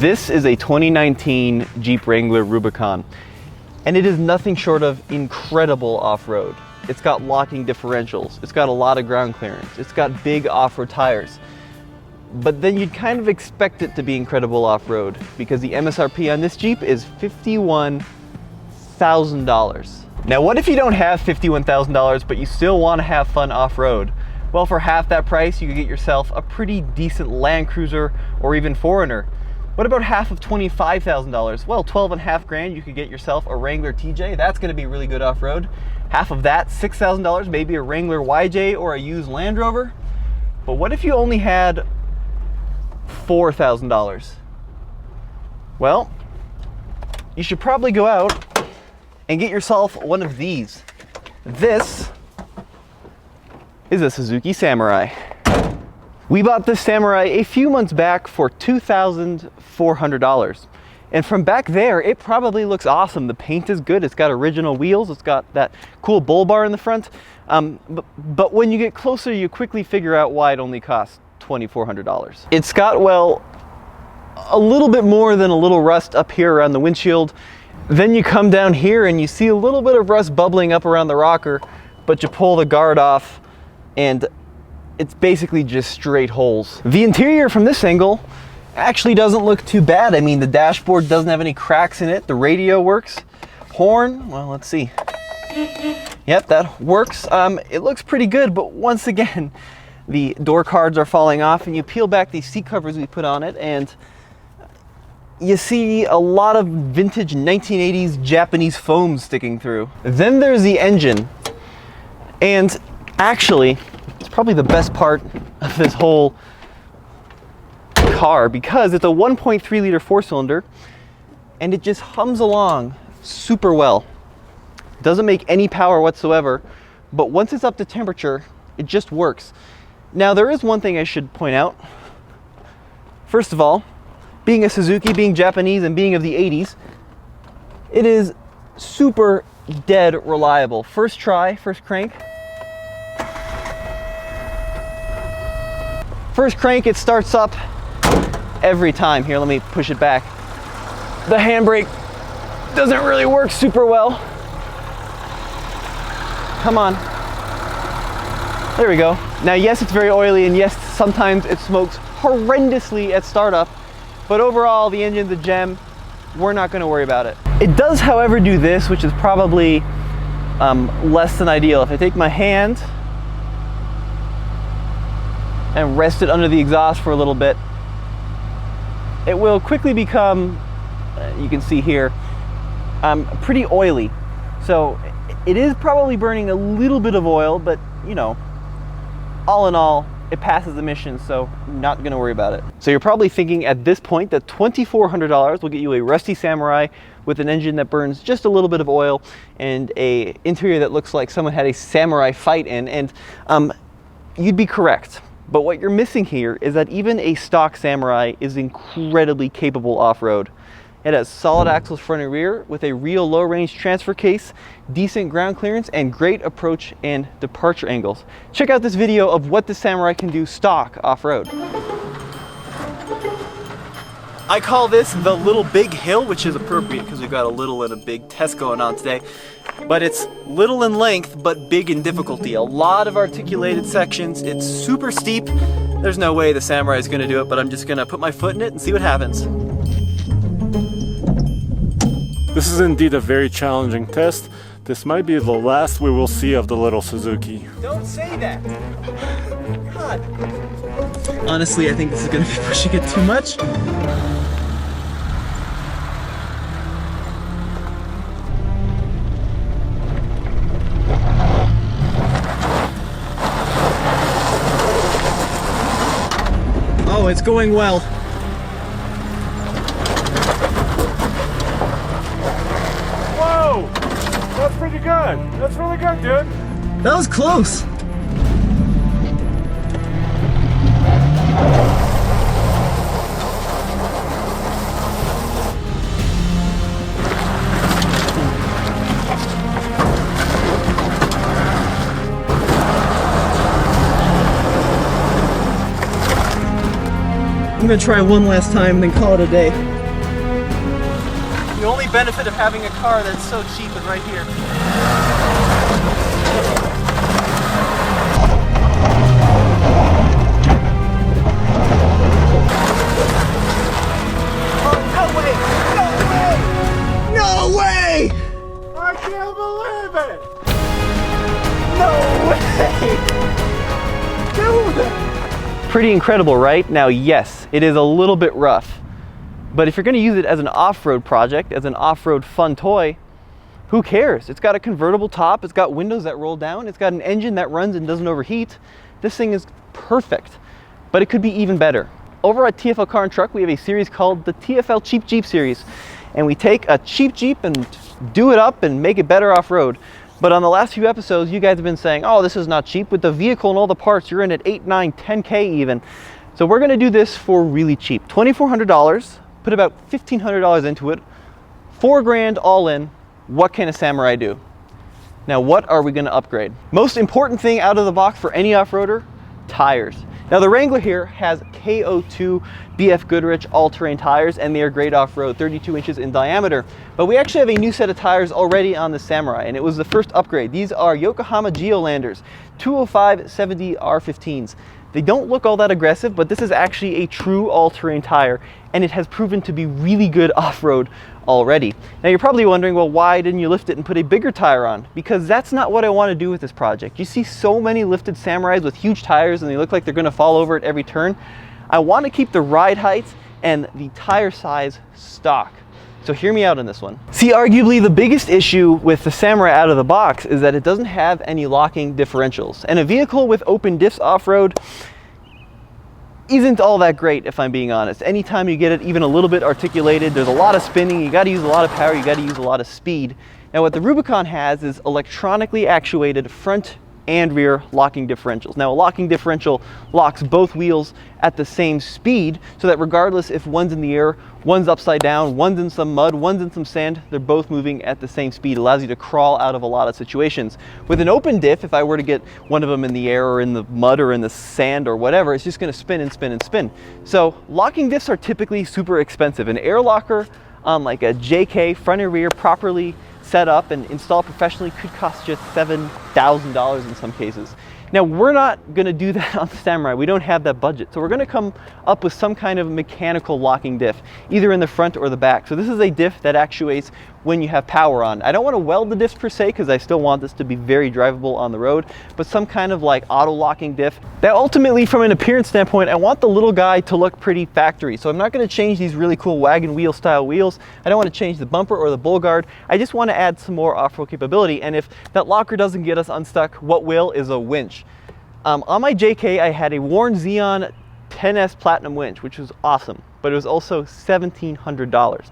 This is a 2019 Jeep Wrangler Rubicon, and it is nothing short of incredible off-road. It's got locking differentials, it's got a lot of ground clearance, it's got big off-road tires. But then you'd kind of expect it to be incredible off-road because the MSRP on this Jeep is $51,000. Now what if you don't have $51,000 but you still want to have fun off-road? Well, for half that price you could get yourself a pretty decent Land Cruiser or even Foreigner. What about half of $25,000? Well, 12.5 grand, you could get yourself a Wrangler TJ. That's going to be really good off-road. Half of that, $6,000, maybe a Wrangler YJ or a used Land Rover. But what if you only had $4,000? Well, you should probably go out and get yourself one of these. This is a Suzuki Samurai. We bought this Samurai a few months back for $2,400. And from back there, it probably looks awesome. The paint is good, it's got original wheels, it's got that cool bull bar in the front. But when you get closer, you quickly figure out why it only costs $2,400. It's got, well, a little bit more than a little rust up here around the windshield. Then you come down here and you see a little bit of rust bubbling up around the rocker, but you pull the guard off and it's basically just straight holes. The interior from this angle actually doesn't look too bad. I mean, the dashboard doesn't have any cracks in it. The radio works. Horn, well, let's see. Yep, that works. It looks pretty good, but once again, the door cards are falling off, and you peel back these seat covers we put on it, and you see a lot of vintage 1980s Japanese foam sticking through. Then there's the engine, and actually, it's probably the best part of this whole car because it's a 1.3 liter four-cylinder and it just hums along super well. It doesn't make any power whatsoever, but once it's up to temperature, it just works. Now there is one thing I should point out. First of all, being a Suzuki, being Japanese, and being of the 80s, it is super dead reliable. First try, first crank. First crank, it starts up every time. Here, let me push it back. The handbrake doesn't really work super well. Come on. There we go. Now, yes, it's very oily, and yes, sometimes it smokes horrendously at startup, but overall, the engine's a gem. We're not going to worry about it. It does, however, do this, which is probably less than ideal. If I take my hand and rest it under the exhaust for a little bit, it will quickly become, you can see here, pretty oily. So it is probably burning a little bit of oil, but you know, all in all, it passes emissions, so not going to worry about it. So you're probably thinking at this point that $2,400 will get you a rusty Samurai with an engine that burns just a little bit of oil and a interior that looks like someone had a samurai fight in, and you'd be correct. But what you're missing here is that even a stock Samurai is incredibly capable off-road. It has solid axles front and rear with a real low-range transfer case, decent ground clearance, and great approach and departure angles. Check out this video of what the Samurai can do stock off-road. I call this the little big hill, which is appropriate because we've got a little and a big test going on today. But it's little in length, but big in difficulty. A lot of articulated sections. It's super steep. There's no way the Samurai is going to do it, but I'm just going to put my foot in it and see what happens. This is indeed a very challenging test. This might be the last we will see of the little Suzuki. Don't say that! God. Honestly, I think this is going to be pushing it too much. Oh, it's going well. Whoa! That's pretty good. That's really good, dude. That was close. I'm gonna try one last time, then call it a day. The only benefit of having a car that's so cheap is right here. No way! I can't believe it! No way! Dude! Pretty incredible, right? Now, yes, it is a little bit rough, but if you're going to use it as an off-road project, as an off-road fun toy, who cares? It's got a convertible top, it's got windows that roll down, it's got an engine that runs and doesn't overheat. This thing is perfect, but it could be even better. Over at TFL Car and Truck, we have a series called the TFL Cheap Jeep series, and we take a cheap Jeep and do it up and make it better off-road. But on the last few episodes, you guys have been saying, oh, this is not cheap. With the vehicle and all the parts, you're in at 8, 9, 10K even. So we're gonna do this for really cheap. $2,400, put about $1,500 into it, $4,000 all in. What can a Samurai do? Now, what are we gonna upgrade? Most important thing out of the box for any off-roader, tires. Now the Wrangler here has KO2 BF Goodrich all-terrain tires, and they are great off-road, 32 inches in diameter. But we actually have a new set of tires already on the Samurai, and it was the first upgrade. These are Yokohama Geolanders 205/70 R15s. They don't look all that aggressive, but this is actually a true all-terrain tire, and it has proven to be really good off-road already. Now you're probably wondering, well, why didn't you lift it and put a bigger tire on? Because that's not what I want to do with this project. You see so many lifted Samurais with huge tires and they look like they're going to fall over at every turn. I want to keep the ride height and the tire size stock. So hear me out on this one. See, arguably the biggest issue with the Samurai out of the box is that it doesn't have any locking differentials. And a vehicle with open diffs off-road isn't all that great, if I'm being honest. Anytime you get it even a little bit articulated, there's a lot of spinning, you gotta use a lot of power, you gotta use a lot of speed. Now what the Rubicon has is electronically actuated front and rear locking differentials. Now a locking differential locks both wheels at the same speed, so that regardless if one's in the air, one's upside down, one's in some mud, one's in some sand, they're both moving at the same speed. It allows you to crawl out of a lot of situations. With an open diff, if I were to get one of them in the air or in the mud or in the sand or whatever, it's just gonna spin and spin and spin. So locking diffs are typically super expensive. An air locker on like a JK front and rear properly set up and installed professionally could cost you $7,000 in some cases. Now we're not gonna do that on the Samurai. We don't have that budget. So we're gonna come up with some kind of mechanical locking diff, either in the front or the back. So this is a diff that actuates when you have power on. I don't wanna weld the diffs per se, because I still want this to be very drivable on the road, but some kind of like auto locking diff. Now ultimately, from an appearance standpoint, I want the little guy to look pretty factory. So I'm not gonna change these really cool wagon wheel style wheels. I don't wanna change the bumper or the bull guard. I just wanna add some more off-road capability. And if that locker doesn't get us unstuck, what will is a winch. On my JK, I had a Warn Xeon 10S Platinum winch, which was awesome, but it was also $1,700.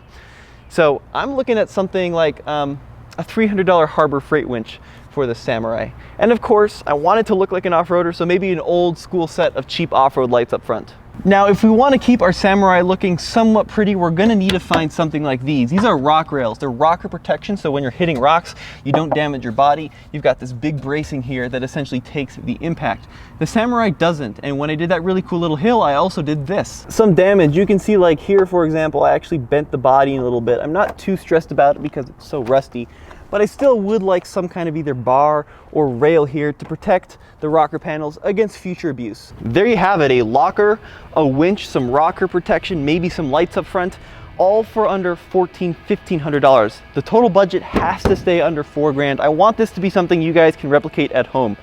So I'm looking at something like a $300 Harbor Freight winch for the Samurai. And of course, I want it to look like an off-roader, so maybe an old school set of cheap off-road lights up front. Now, if we want to keep our Samurai looking somewhat pretty, we're going to need to find something like these. These are rock rails. They're rocker protection, so when you're hitting rocks, you don't damage your body. You've got this big bracing here that essentially takes the impact. The Samurai doesn't, and when I did that really cool little hill, I also did this. Some damage. You can see, like here, for example, I actually bent the body a little bit. I'm not too stressed about it because it's so rusty, but I still would like some kind of either bar or rail here to protect the rocker panels against future abuse. There you have it, a locker, a winch, some rocker protection, maybe some lights up front, all for under $1,500. The total budget has to stay under $4,000. I want this to be something you guys can replicate at home.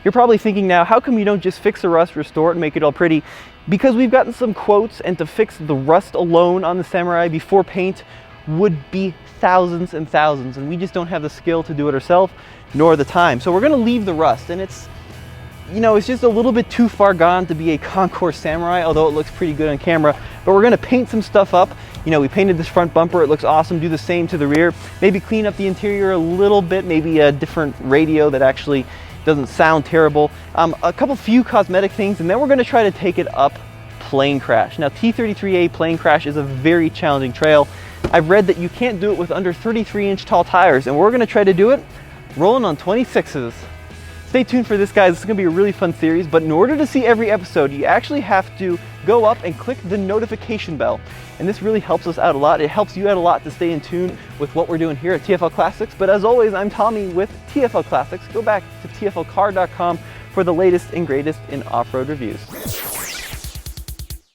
You're probably thinking now, how come you don't just fix the rust, restore it, and make it all pretty? Because we've gotten some quotes, and to fix the rust alone on the Samurai before paint would be thousands and thousands, and we just don't have the skill to do it ourselves, nor the time. So we're gonna leave the rust, and it's, you know, it's just a little bit too far gone to be a Concours Samurai, although it looks pretty good on camera. But we're gonna paint some stuff up. You know, we painted this front bumper, it looks awesome. Do the same to the rear. Maybe clean up the interior a little bit, maybe a different radio that actually doesn't sound terrible. A few cosmetic things, and then we're gonna try to take it up plane crash. Now, T33A plane crash is a very challenging trail. I've read that you can't do it with under 33-inch tall tires, and we're gonna try to do it rolling on 26s. Stay tuned for this, guys. This is gonna be a really fun series, but in order to see every episode, you actually have to go up and click the notification bell. And this really helps us out a lot. It helps you out a lot to stay in tune with what we're doing here at TFL Classics. But as always, I'm Tommy with TFL Classics. Go back to tflcar.com for the latest and greatest in off-road reviews.